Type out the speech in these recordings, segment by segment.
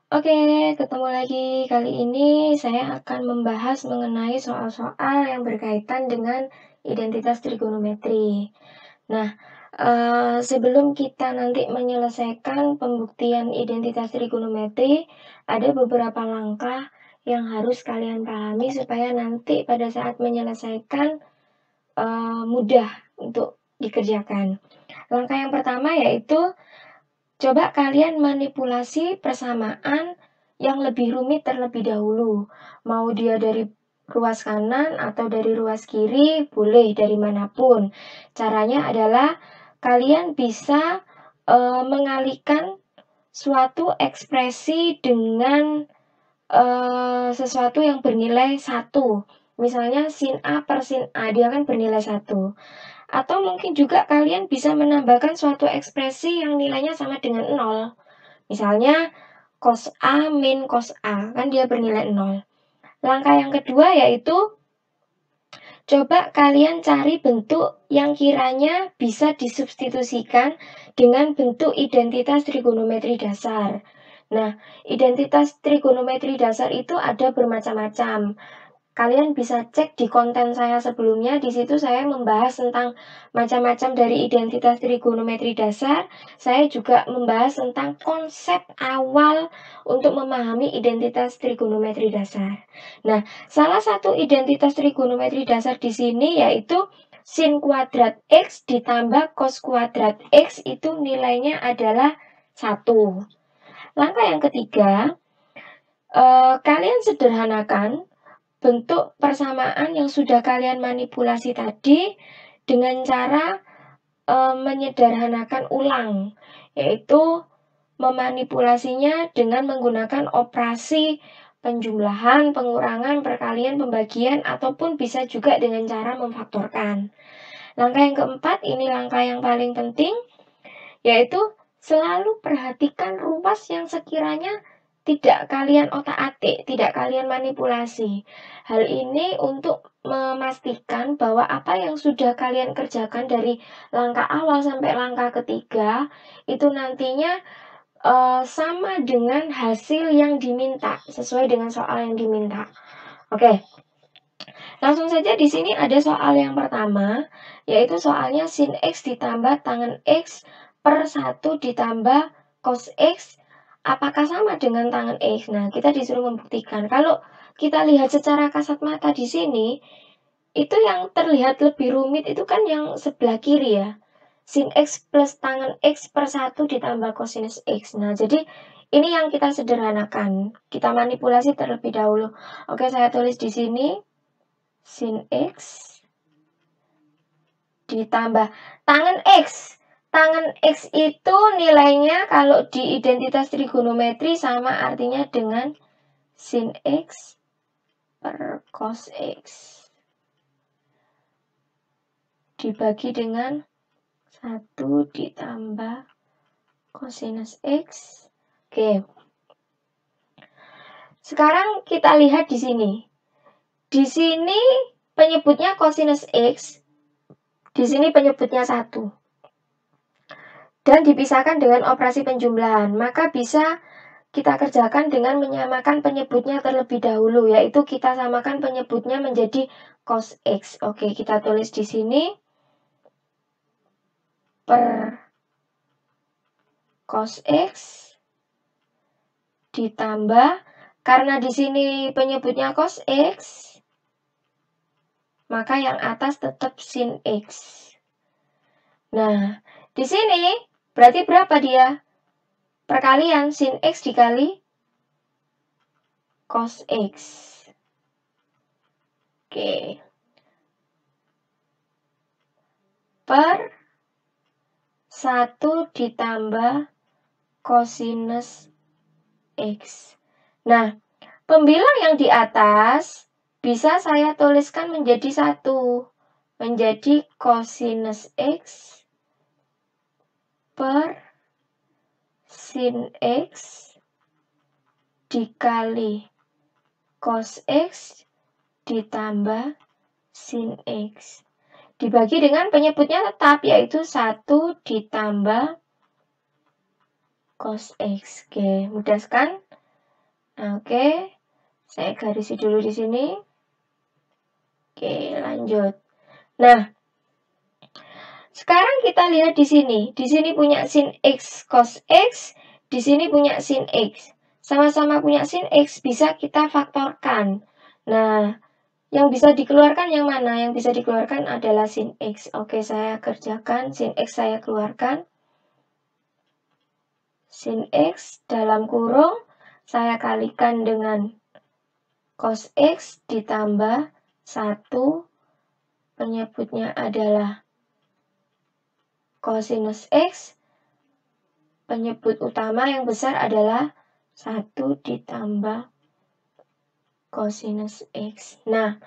Oke, ketemu lagi. Kali ini saya akan membahas mengenai soal-soal yang berkaitan dengan identitas trigonometri. Nah, sebelum kita nanti menyelesaikan pembuktian identitas trigonometri, ada beberapa langkah yang harus kalian pahami supaya nanti pada saat menyelesaikan mudah untuk dikerjakan. Langkah yang pertama yaitu coba kalian manipulasi persamaan yang lebih rumit terlebih dahulu. Mau dia dari ruas kanan atau dari ruas kiri, boleh dari manapun. Caranya adalah kalian bisa mengalihkan suatu ekspresi dengan sesuatu yang bernilai 1. Misalnya sin A per sin A, dia kan bernilai 1. Atau mungkin juga kalian bisa menambahkan suatu ekspresi yang nilainya sama dengan 0. Misalnya cos A min cos A, kan dia bernilai 0. Langkah yang kedua yaitu coba kalian cari bentuk yang kiranya bisa disubstitusikan dengan bentuk identitas trigonometri dasar. Nah, identitas trigonometri dasar itu ada bermacam-macam. Kalian bisa cek di konten saya sebelumnya, di situ saya membahas tentang macam-macam dari identitas trigonometri dasar. Saya juga membahas tentang konsep awal untuk memahami identitas trigonometri dasar. Nah, salah satu identitas trigonometri dasar di sini yaitu sin kuadrat X ditambah cos kuadrat X itu nilainya adalah 1. Langkah yang ketiga, kalian sederhanakan bentuk persamaan yang sudah kalian manipulasi tadi dengan cara menyederhanakan ulang, yaitu memanipulasinya dengan menggunakan operasi penjumlahan, pengurangan, perkalian, pembagian, ataupun bisa juga dengan cara memfaktorkan. Langkah yang keempat, ini langkah yang paling penting, yaitu selalu perhatikan ruas yang sekiranya tidak kalian otak-atik, tidak kalian manipulasi. Hal ini untuk memastikan bahwa apa yang sudah kalian kerjakan dari langkah awal sampai langkah ketiga itu nantinya sama dengan hasil yang diminta, sesuai dengan soal yang diminta. Oke. Langsung saja di sini ada soal yang pertama, yaitu soalnya sin X ditambah tangen X per 1 ditambah cos X, apakah sama dengan tangen X? Nah, kita disuruh membuktikan. Kalau kita lihat secara kasat mata di sini, itu yang terlihat lebih rumit itu kan yang sebelah kiri ya. Sin X plus tangen X per 1 ditambah cosinus X. Nah, jadi ini yang kita sederhanakan. Kita manipulasi terlebih dahulu. Oke, saya tulis di sini. Sin X ditambah tangen X. Tangen X itu nilainya kalau di identitas trigonometri sama artinya dengan sin X per cos X dibagi dengan 1 ditambah cosinus X. Oke. Sekarang kita lihat di sini. Di sini penyebutnya cosinus X. Di sini penyebutnya 1. Dan dipisahkan dengan operasi penjumlahan. Maka bisa kita kerjakan dengan menyamakan penyebutnya terlebih dahulu, yaitu kita samakan penyebutnya menjadi cos X. Oke, kita tulis di sini per cos X ditambah, karena di sini penyebutnya cos X, maka yang atas tetap sin X. Nah, di sini berarti berapa dia? Perkalian sin X dikali cos X. Oke. Per 1 ditambah cosinus X. Nah, pembilang yang di atas bisa saya tuliskan menjadi 1. Menjadi cosinus X per sin X dikali cos X ditambah sin X. Dibagi dengan penyebutnya tetap, yaitu 1 ditambah cos X. Oke, mudah kan? Nah, oke. Saya garisi dulu di sini. Oke, lanjut. Nah, sekarang kita lihat di sini. Di sini punya sin X cos X, di sini punya sin X. Sama-sama punya sin X, bisa kita faktorkan. Nah, yang bisa dikeluarkan yang mana? Yang bisa dikeluarkan adalah sin X. Oke, saya kerjakan. Sin X saya keluarkan. Sin X dalam kurung saya kalikan dengan cos X ditambah 1. Penyebutnya adalah cosinus X. Penyebut utama yang besar adalah 1 ditambah cosinus X. Nah,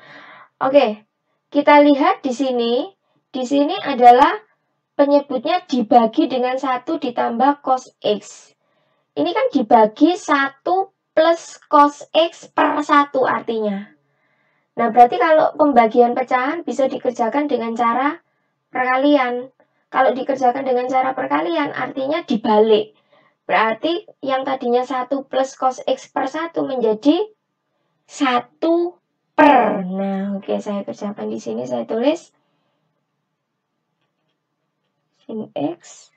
oke. Kita lihat di sini. Di sini adalah penyebutnya dibagi dengan 1 ditambah cos X. Ini kan dibagi 1 plus cos X per 1 artinya. Nah, berarti kalau pembagian pecahan bisa dikerjakan dengan cara perkalian. Kalau dikerjakan dengan cara perkalian artinya dibalik. Berarti yang tadinya 1 plus cos X per 1 menjadi 1 per. Nah, oke, saya kerjakan di sini. Saya tulis sin X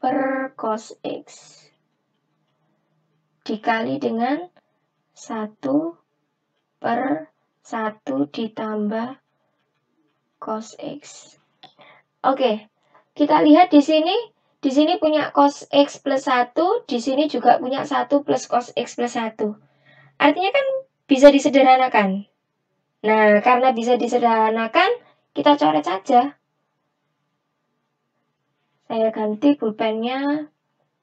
per cos X dikali dengan 1 per 1 ditambah cos X. Oke, kita lihat di sini. Di sini punya cos X plus 1, di sini juga punya 1 plus cos X plus 1. Artinya kan bisa disederhanakan. Nah, karena bisa disederhanakan, kita coret saja. Saya ganti pulpennya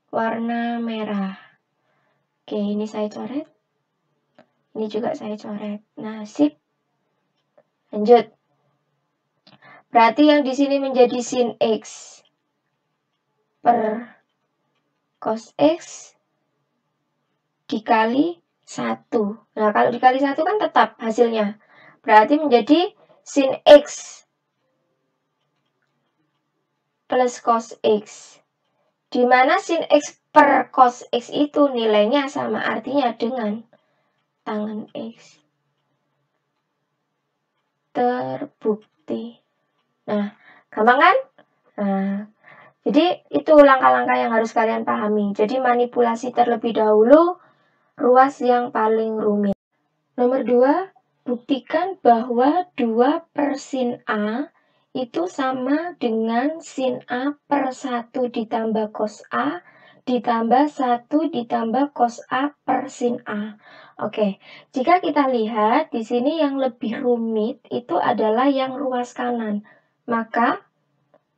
warna merah. Oke, ini saya coret. Ini juga saya coret. Nah, sip. Lanjut. Berarti yang di sini menjadi sin X per cos X dikali 1. Nah, kalau dikali 1 kan tetap hasilnya. Berarti menjadi sin X plus cos X. Di mana sin X per cos X itu nilainya sama artinya dengan tangen X. Terbukti. Nah, gampang kan? Nah, jadi itu langkah-langkah yang harus kalian pahami. Jadi manipulasi terlebih dahulu ruas yang paling rumit. Nomor 2, buktikan bahwa 2 per sin A itu sama dengan sin A per 1 ditambah cos A ditambah 1 ditambah cos A per sin A. Oke, jika kita lihat di sini yang lebih rumit itu adalah yang ruas kanan. Maka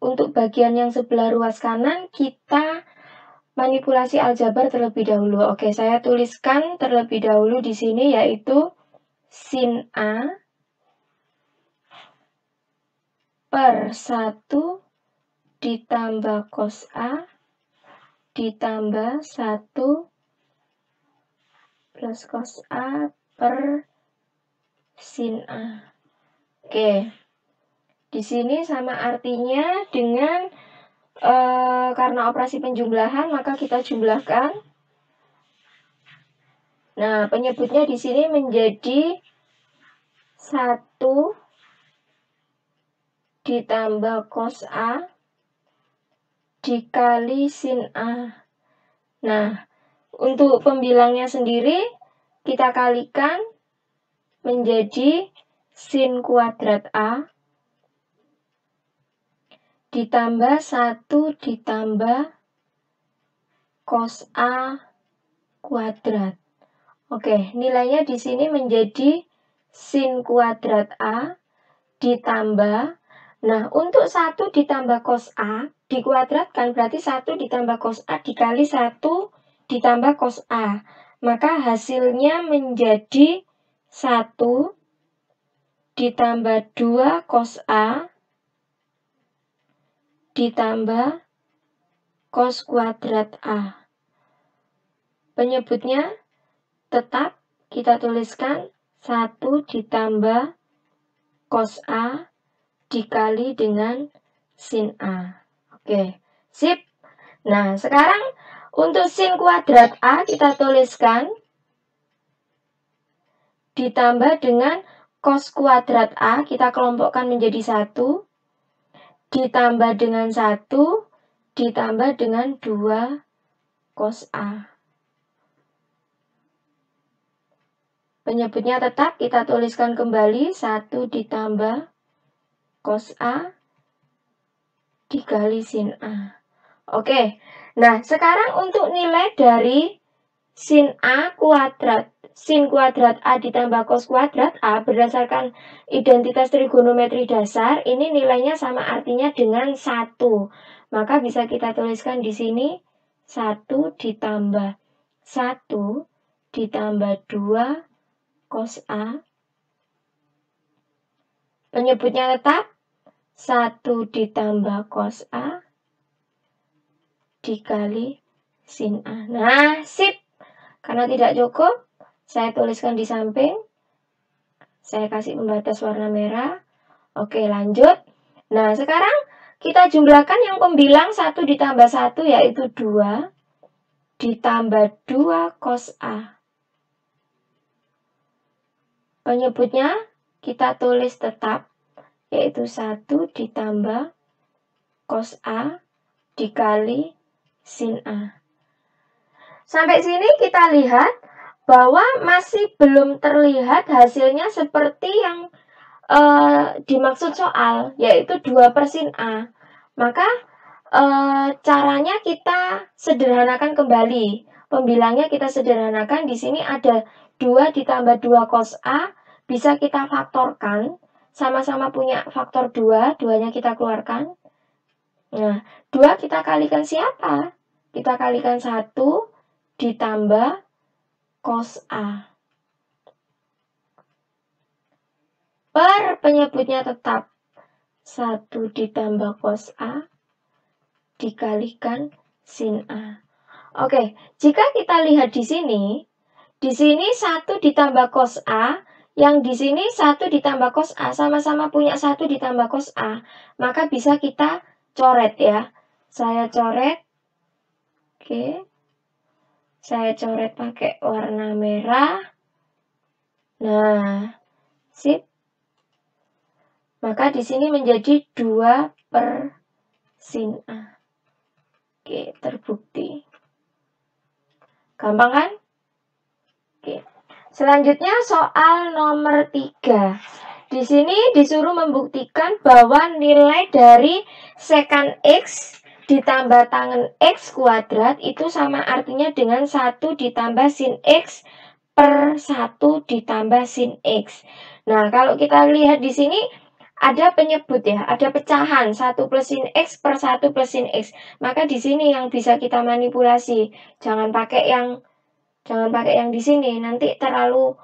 untuk bagian yang sebelah ruas kanan kita manipulasi aljabar terlebih dahulu. Oke, saya tuliskan terlebih dahulu di sini yaitu sin A per 1 ditambah cos A ditambah 1 plus cos A per sin A. Oke, di sini sama artinya dengan karena operasi penjumlahan maka kita jumlahkan. Nah, penyebutnya di sini menjadi 1 ditambah cos A dikali sin A. Nah, untuk pembilangnya sendiri kita kalikan menjadi sin kuadrat A ditambah 1 ditambah cos A kuadrat. Oke, nilainya di sini menjadi sin kuadrat A ditambah, nah untuk 1 ditambah cos A dikuadratkan berarti 1 ditambah cos A dikali 1 ditambah cos A. Maka hasilnya menjadi 1 ditambah 2 cos A ditambah cos kuadrat A. Penyebutnya tetap kita tuliskan 1 ditambah cos A dikali dengan sin A. Oke, Sip. Nah, sekarang untuk sin kuadrat A kita tuliskan ditambah dengan cos kuadrat A, kita kelompokkan menjadi 1, ditambah dengan 1, ditambah dengan 2 cos A. Penyebutnya tetap kita tuliskan kembali 1 ditambah cos A dikali sin A. Oke, nah sekarang untuk nilai dari sin A kuadrat, sin kuadrat A ditambah cos kuadrat A berdasarkan identitas trigonometri dasar, ini nilainya sama artinya dengan 1. Maka bisa kita tuliskan di sini 1 ditambah 1 ditambah 2 cos A. Penyebutnya tetap 1 ditambah cos A dikali sin A. Nah, sip. Karena tidak cukup, saya tuliskan di samping. Saya kasih pembatas warna merah. Oke, lanjut. Nah, sekarang kita jumlahkan yang pembilang 1 ditambah 1 yaitu 2 ditambah 2 cos A. Penyebutnya kita tulis tetap, yaitu 1 ditambah cos A dikali sin A. Sampai sini kita lihat bahwa masih belum terlihat hasilnya seperti yang dimaksud soal, yaitu 2/sin A. Maka caranya kita sederhanakan kembali. Pembilangnya kita sederhanakan. Di sini ada 2 ditambah 2 cos A, bisa kita faktorkan. Sama-sama punya faktor 2, 2-nya kita keluarkan. Nah, 2 kita kalikan siapa? Kita kalikan 1 ditambah cos A. Per penyebutnya tetap 1 ditambah cos A dikalikan sin A. Oke, jika kita lihat di sini 1 ditambah cos A, yang di sini 1 ditambah cos A, sama-sama punya 1 ditambah cos A, maka bisa kita coret ya. Saya coret. Oke. Saya coret pakai warna merah. Nah, sip. Maka di sini menjadi 2/sin A. Oke, terbukti. Gampang kan? Oke. Selanjutnya soal nomor 3. Di sini disuruh membuktikan bahwa nilai dari sekant X ditambah tangen X kuadrat itu sama artinya dengan 1 ditambah sin X per 1 ditambah sin X. Nah, kalau kita lihat di sini ada penyebut ya, ada pecahan 1 plus sin X per 1 plus sin X. Maka di sini yang bisa kita manipulasi. Jangan pakai yang di sini, nanti terlalu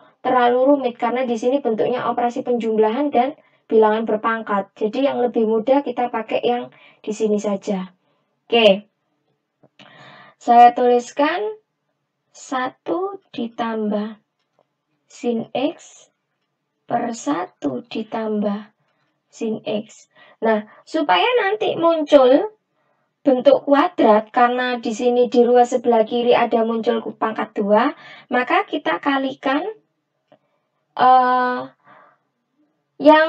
rumit karena di sini bentuknya operasi penjumlahan dan bilangan berpangkat. Jadi yang lebih mudah kita pakai yang di sini saja. Oke. Saya tuliskan 1 ditambah sin X per 1 ditambah sin X. Nah, supaya nanti muncul bentuk kuadrat, karena di sini di ruas sebelah kiri ada muncul pangkat 2, maka kita kalikan yang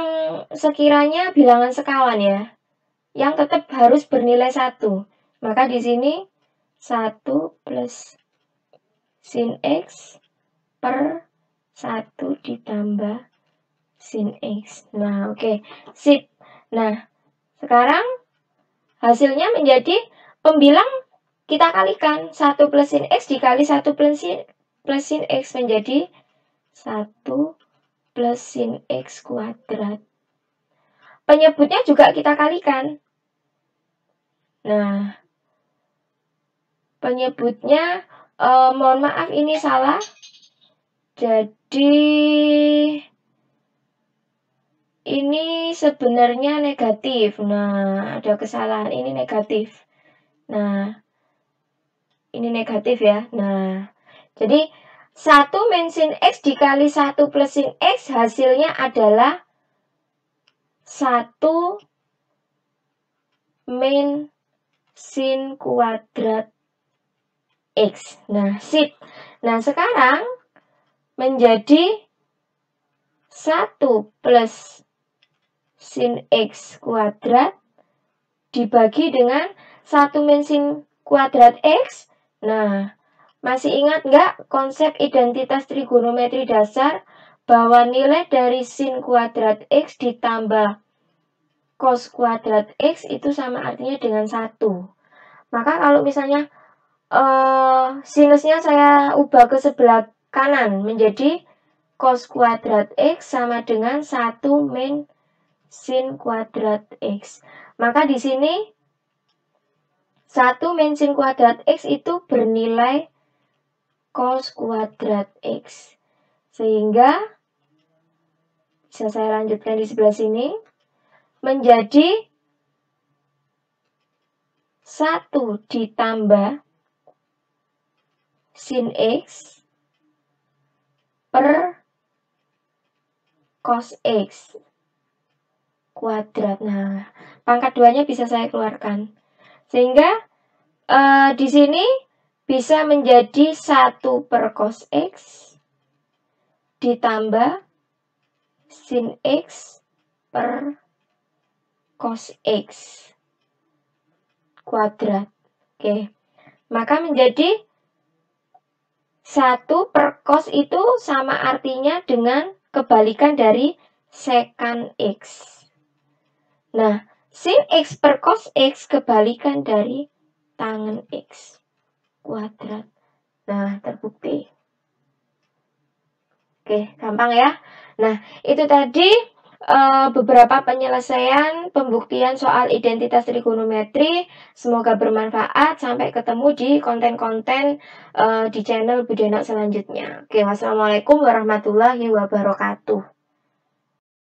sekiranya bilangan sekawan ya, yang tetap harus bernilai 1. Maka di sini 1 plus sin X per 1 ditambah sin X. Nah, oke. Sip. Nah, sekarang hasilnya menjadi pembilang kita kalikan. 1 plus sin X dikali 1 plus sin X menjadi 1 plus sin X kuadrat. Penyebutnya juga kita kalikan. Nah, penyebutnya, mohon maaf ini salah. Jadi ini sebenarnya negatif. Nah, ada kesalahan. Ini negatif. Nah, ini negatif ya. Nah, jadi 1 min sin X dikali 1 plus sin X hasilnya adalah 1 min sin kuadrat X. Nah, sip. Nah, sekarang menjadi 1 plus sin X kuadrat dibagi dengan 1 min sin kuadrat X. Nah, masih ingat nggak konsep identitas trigonometri dasar bahwa nilai dari sin kuadrat X ditambah cos kuadrat X itu sama artinya dengan 1. Maka kalau misalnya sinusnya saya ubah ke sebelah kanan menjadi cos kuadrat X sama dengan 1 min sin kuadrat X. Maka di sini 1 min sin kuadrat X itu bernilai cos kuadrat X. Sehingga bisa saya lanjutkan di sebelah sini menjadi 1 ditambah sin X per cos X kuadrat. Nah, pangkat 2-nya bisa saya keluarkan. Sehingga di sini bisa menjadi 1 per cos X ditambah sin X per cos X kuadrat. Oke. Maka menjadi 1 per cos itu sama artinya dengan kebalikan dari secant X. Nah, sin X per cos X kebalikan dari tangen X kuadrat. Nah, terbukti. Oke, gampang ya. Nah, itu tadi beberapa penyelesaian pembuktian soal identitas trigonometri. Semoga bermanfaat. Sampai ketemu di konten-konten di channel Budenak selanjutnya. Oke, wassalamualaikum warahmatullahi wabarakatuh.